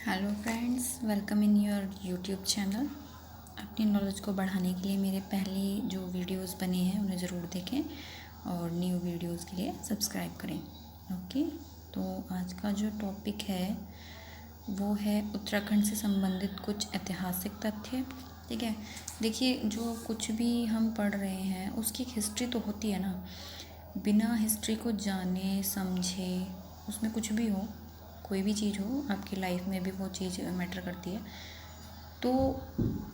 Hello friends, welcome in your YouTube channel. अपनी knowledge को बढ़ाने के लिए मेरे पहले जो वीडियोस बने हैं उन्हें ज़रूर देखें और न्यू वीडियोस के लिए सब्सक्राइब करें। ओके, तो आज का जो टॉपिक है वो है उत्तराखंड से संबंधित कुछ ऐतिहासिक तथ्य। ठीक है, देखिए जो कुछ भी हम पढ़ रहे हैं उसकी हिस्ट्री तो होती है ना। बिना हिस्ट्री को जाने समझे उसमें कुछ भी हो, कोई भी चीज़ हो आपकी लाइफ में भी वो चीज़ मैटर करती है, तो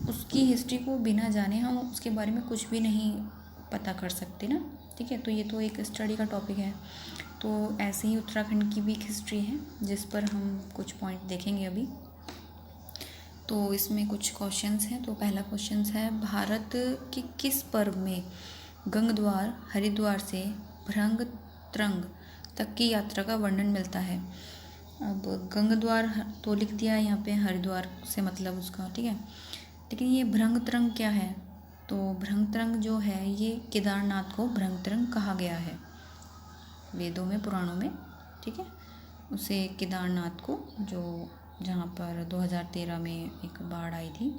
उसकी हिस्ट्री को बिना जाने हम उसके बारे में कुछ भी नहीं पता कर सकते ना। ठीक है, तो ये तो एक स्टडी का टॉपिक है। तो ऐसे ही उत्तराखंड की भी एक हिस्ट्री है जिस पर हम कुछ पॉइंट देखेंगे अभी। तो इसमें कुछ क्वेश्चंस हैं। तो पहला क्वेश्चंस है, भारत के किस पर्व में गंगद्वार हरिद्वार से भ्रंग त्रंग तक की यात्रा का वर्णन मिलता है। अब गंगद्वार तो लिख दिया है यहाँ पे, हरिद्वार से मतलब उसका, ठीक है। लेकिन ये भ्रंग त्रंग क्या है? तो भ्रंग त्रंग जो है ये केदारनाथ को भ्रंग त्रंग कहा गया है वेदों में, पुराणों में। ठीक है, उसे केदारनाथ को, जो जहाँ पर 2013 में एक बाढ़ आई थी,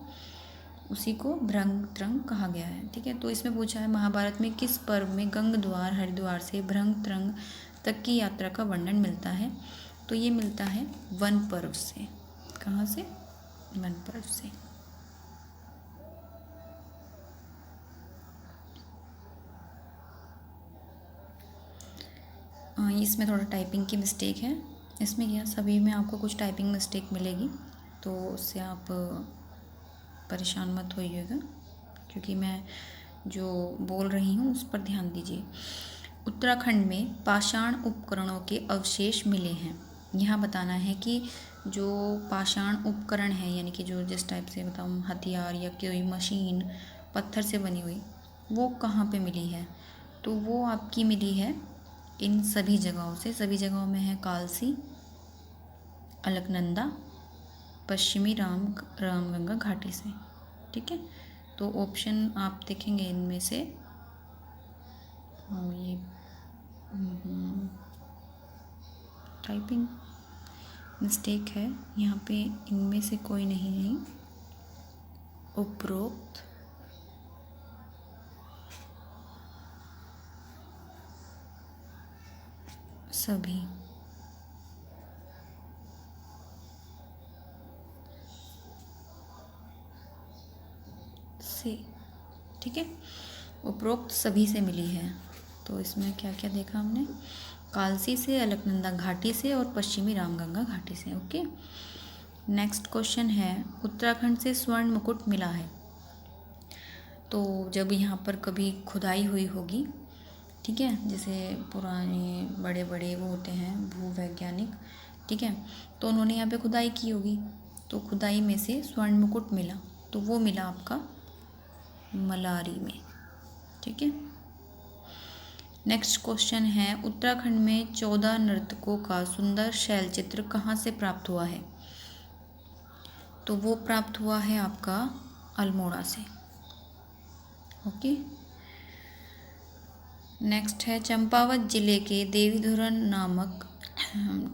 उसी को भ्रंग त्रंग कहा गया है। ठीक है, तो इसमें पूछा है महाभारत में किस पर्व में गंगद्वार हरिद्वार से भ्रंग त्रंग तक की यात्रा का वर्णन मिलता है? तो ये मिलता है वन पर्व से। कहाँ से? वन पर्व से। इसमें थोड़ा टाइपिंग की मिस्टेक है। इसमें क्या, सभी में आपको कुछ टाइपिंग मिस्टेक मिलेगी, तो उससे आप परेशान मत होइएगा, क्योंकि मैं जो बोल रही हूँ उस पर ध्यान दीजिए। उत्तराखंड में पाषाण उपकरणों के अवशेष मिले हैं। यहाँ बताना है कि जो पाषाण उपकरण है, यानी कि जो जिस टाइप से बताऊँ, हथियार या कोई मशीन पत्थर से बनी हुई, वो कहाँ पे मिली है? तो वो आपकी मिली है इन सभी जगहों से। सभी जगहों में है कालसी, अलकनंदा, पश्चिमी रामगंगा घाटी से। ठीक है, तो ऑप्शन आप देखेंगे इनमें से, ये टाइपिंग मिस्टेक है यहाँ पे, इनमें से कोई नहीं है। उपरोक्त सभी से, ठीक है, उपरोक्त सभी से मिली है। तो इसमें क्या क्या देखा हमने? कालसी से, अलकनंदा घाटी से और पश्चिमी रामगंगा घाटी से। ओके, नेक्स्ट क्वेश्चन है, उत्तराखंड से स्वर्ण मुकुट मिला है। तो जब यहाँ पर कभी खुदाई हुई होगी, ठीक है, जैसे पुराने बड़े बड़े वो होते हैं भूवैज्ञानिक, ठीक है, तो उन्होंने यहाँ पे खुदाई की होगी, तो खुदाई में से स्वर्ण मुकुट मिला, तो वो मिला आपका मलारी में। ठीक है, नेक्स्ट क्वेश्चन है, उत्तराखंड में 14 नर्तकों का सुंदर शैल चित्र कहाँ से प्राप्त हुआ है? तो वो प्राप्त हुआ है आपका अल्मोड़ा से। ओके, नेक्स्ट है, चंपावत जिले के देवीधुरा नामक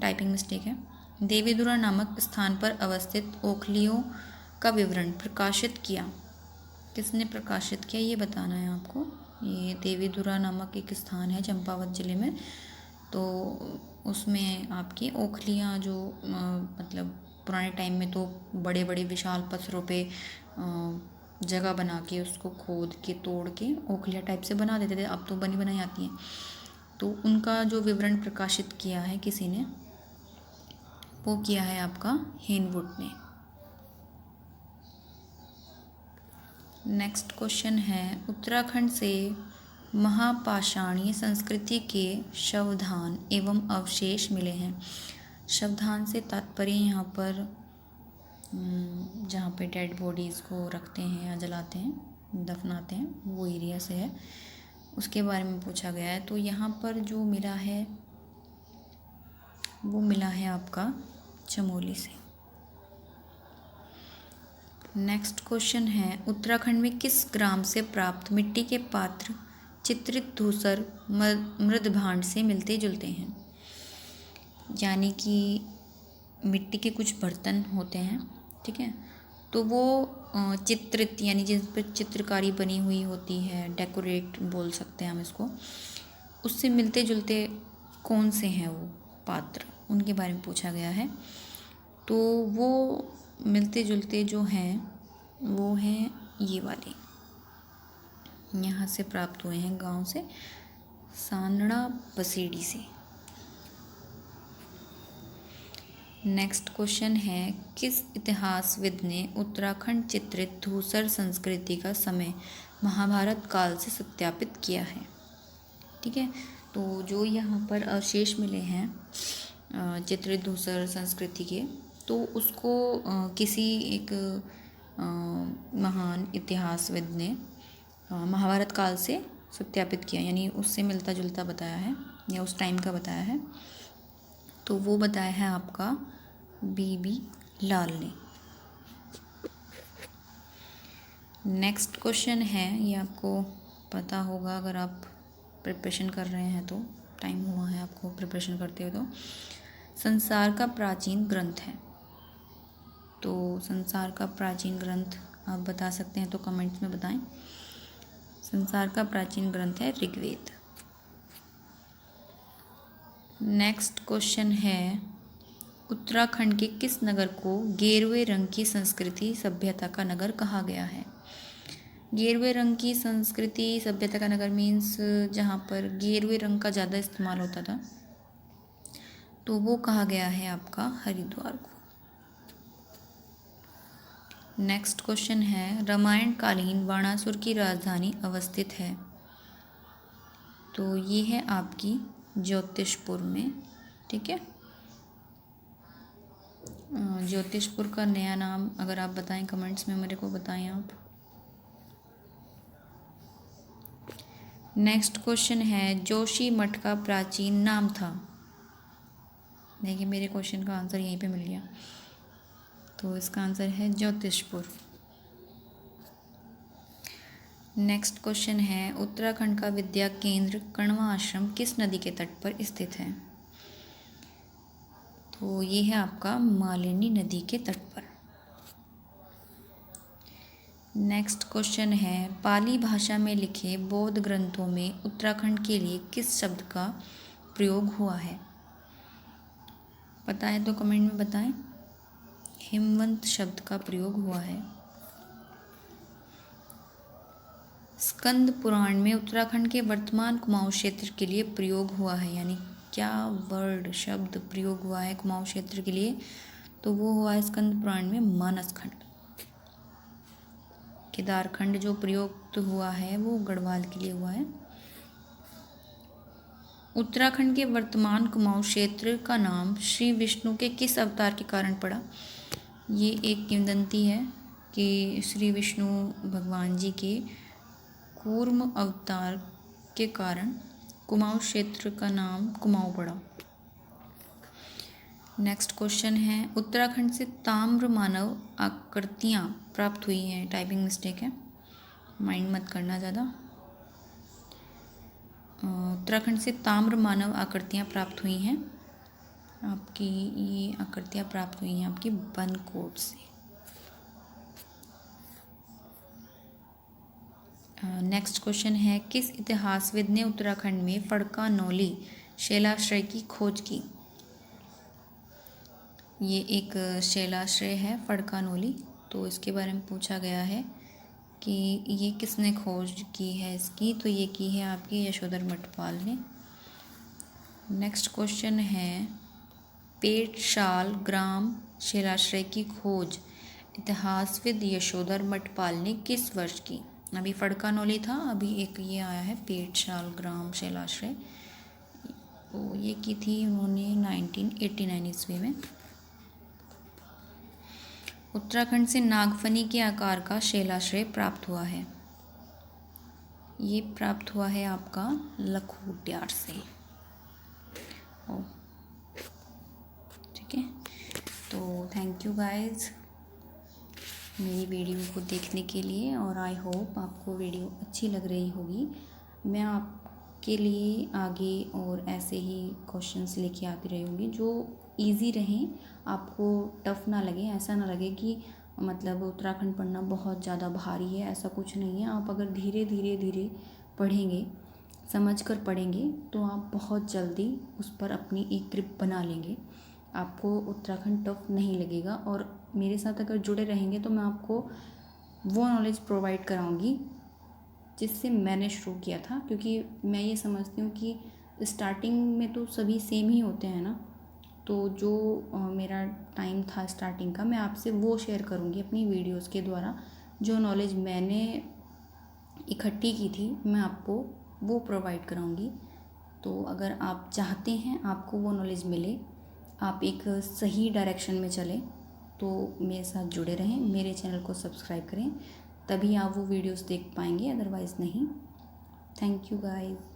टाइपिंग मिस्टेक है, देवीधुरा नामक स्थान पर अवस्थित ओखलियों का विवरण प्रकाशित किया। किसने प्रकाशित किया ये बताना है आपको। ये देवीधुरा नामक एक स्थान है चंपावत जिले में, तो उसमें आपकी ओखलियाँ जो मतलब पुराने टाइम में तो बड़े बड़े विशाल पत्थरों पे जगह बना के उसको खोद के तोड़ के ओखलिया टाइप से बना देते थे, अब तो बनी बनाई आती हैं। तो उनका जो विवरण प्रकाशित किया है किसी ने, वो किया है आपका हेनवुड ने। नेक्स्ट क्वेश्चन है, उत्तराखंड से महापाषाणीय संस्कृति के शवधान एवं अवशेष मिले हैं। शवधान से तात्पर्य यहाँ पर जहाँ पे डेड बॉडीज़ को रखते हैं या जलाते हैं, दफनाते हैं, वो एरिया से है, उसके बारे में पूछा गया है। तो यहाँ पर जो मिला है वो मिला है आपका चमोली से। नेक्स्ट क्वेश्चन है, उत्तराखंड में किस ग्राम से प्राप्त मिट्टी के पात्र चित्रित धूसर मृद भांड से मिलते जुलते हैं? यानी कि मिट्टी के कुछ बर्तन होते हैं, ठीक है, तो वो चित्रित यानी जिस पर चित्रकारी बनी हुई होती है, डेकोरेट बोल सकते हैं हम इसको, उससे मिलते जुलते कौन से हैं वो पात्र, उनके बारे में पूछा गया है। तो वो मिलते जुलते जो हैं वो हैं ये वाले, यहाँ से प्राप्त हुए हैं, गांव से, सांडा बसेड़ी से। नेक्स्ट क्वेश्चन है, किस इतिहासविद ने उत्तराखंड चित्रित धूसर संस्कृति का समय महाभारत काल से सत्यापित किया है? ठीक है, तो जो यहाँ पर अवशेष मिले हैं चित्रित धूसर संस्कृति के, तो उसको किसी एक महान इतिहासविद ने महाभारत काल से सत्यापित किया, यानी उससे मिलता जुलता बताया है या उस टाइम का बताया है। तो वो बताया है आपका बीबी लाल ने। नेक्स्ट क्वेश्चन है, ये आपको पता होगा अगर आप प्रिपरेशन कर रहे हैं तो, टाइम हुआ है आपको प्रिपरेशन करते हुए। तो संसार का प्राचीन ग्रंथ है, तो संसार का प्राचीन ग्रंथ आप बता सकते हैं तो कमेंट्स में बताएं। संसार का प्राचीन ग्रंथ है ऋग्वेद। नेक्स्ट क्वेश्चन है, उत्तराखंड के किस नगर को गेरुए रंग की संस्कृति सभ्यता का नगर कहा गया है? गेरुए रंग की संस्कृति सभ्यता का नगर मीन्स जहाँ पर गेरुए रंग का ज़्यादा इस्तेमाल होता था, तो वो कहा गया है आपका हरिद्वार को। नेक्स्ट क्वेश्चन है, रामायण कालीन बाणासुर की राजधानी अवस्थित है? तो ये है आपकी ज्योतिषपुर में, ठीक है। ज्योतिषपुर का नया नाम अगर आप बताएं कमेंट्स में मेरे को बताएं आप। नेक्स्ट क्वेश्चन है, जोशी मठ का प्राचीन नाम था? देखिए मेरे क्वेश्चन का आंसर यहीं पे मिल गया, तो इसका आंसर है ज्योतिषपुर। नेक्स्ट क्वेश्चन है, उत्तराखंड का विद्या केंद्र कण्वा आश्रम किस नदी के तट पर स्थित है? तो ये है आपका मालिनी नदी के तट पर। नेक्स्ट क्वेश्चन है, पाली भाषा में लिखे बौद्ध ग्रंथों में उत्तराखंड के लिए किस शब्द का प्रयोग हुआ है? पता है तो कमेंट में बताएं। हिमवंत शब्द का प्रयोग हुआ है। स्कंद पुराण में उत्तराखंड के वर्तमान कुमाऊं क्षेत्र के लिए प्रयोग हुआ है, यानी क्या वर्ड शब्द प्रयोग हुआ है कुमाऊं क्षेत्र के लिए? तो वो हुआ है स्कंद पुराण में मानसखंड। केदारखंड जो प्रयोग हुआ है वो गढ़वाल के लिए हुआ है। उत्तराखंड के वर्तमान कुमाऊं क्षेत्र का नाम श्री विष्णु के किस अवतार के कारण पड़ा? ये एक किंवदंती है कि श्री विष्णु भगवान जी के कूर्म अवतार के कारण कुमाऊं क्षेत्र का नाम कुमाऊं पड़ा। नेक्स्ट क्वेश्चन है, उत्तराखंड से ताम्र मानव आकृतियाँ प्राप्त हुई हैं? टाइपिंग मिस्टेक है, माइंड मत करना ज़्यादा। उत्तराखंड से ताम्र मानव आकृतियाँ प्राप्त हुई हैं आपकी, ये आकृतियाँ प्राप्त हुई हैं आपकी बनकोट से। नेक्स्ट क्वेश्चन है, किस इतिहासविद ने उत्तराखंड में फड़का-नौली शैलाश्रय की खोज की? ये एक शैलाश्रय है फड़का-नौली, तो इसके बारे में पूछा गया है कि ये किसने खोज की है इसकी? तो ये की है आपकी यशोधर मठपाल ने। नेक्स्ट क्वेश्चन है, पेटशाल ग्राम शैलाश्रय की खोज इतिहासविद यशोधर मठपाल ने किस वर्ष की? अभी फड़का-नौली था, अभी एक ये आया है पेटशाल ग्राम शैलाश्रय, तो ये की थी उन्होंने 1989 ईस्वी में। उत्तराखंड से नागफनी के आकार का शैलाश्रय प्राप्त हुआ है? ये प्राप्त हुआ है आपका लखोटियार से। ठीक है, तो थैंक यू गाइज मेरी वीडियो को देखने के लिए, और आई होप आपको वीडियो अच्छी लग रही होगी। मैं आपके लिए आगे और ऐसे ही क्वेश्चंस लेके आती रहूँगी जो इजी रहें आपको टफ़ ना लगे, ऐसा ना लगे कि मतलब उत्तराखंड पढ़ना बहुत ज़्यादा भारी है, ऐसा कुछ नहीं है। आप अगर धीरे धीरे धीरे पढ़ेंगे, समझ कर पढ़ेंगे, तो आप बहुत जल्दी उस पर अपनी एक ग्रिप बना लेंगे। आपको उत्तराखंड टफ़ नहीं लगेगा। और मेरे साथ अगर जुड़े रहेंगे तो मैं आपको वो नॉलेज प्रोवाइड कराऊंगी जिससे मैंने शुरू किया था, क्योंकि मैं ये समझती हूँ कि स्टार्टिंग में तो सभी सेम ही होते हैं ना। तो जो मेरा टाइम था स्टार्टिंग का, मैं आपसे वो शेयर करूँगी अपनी वीडियोस के द्वारा। जो नॉलेज मैंने इकट्ठी की थी मैं आपको वो प्रोवाइड कराऊँगी। तो अगर आप चाहते हैं आपको वो नॉलेज मिले, आप एक सही डायरेक्शन में चलें, तो मेरे साथ जुड़े रहें, मेरे चैनल को सब्सक्राइब करें, तभी आप वो वीडियोस देख पाएंगे, अदरवाइज़ नहीं। Thank you guys.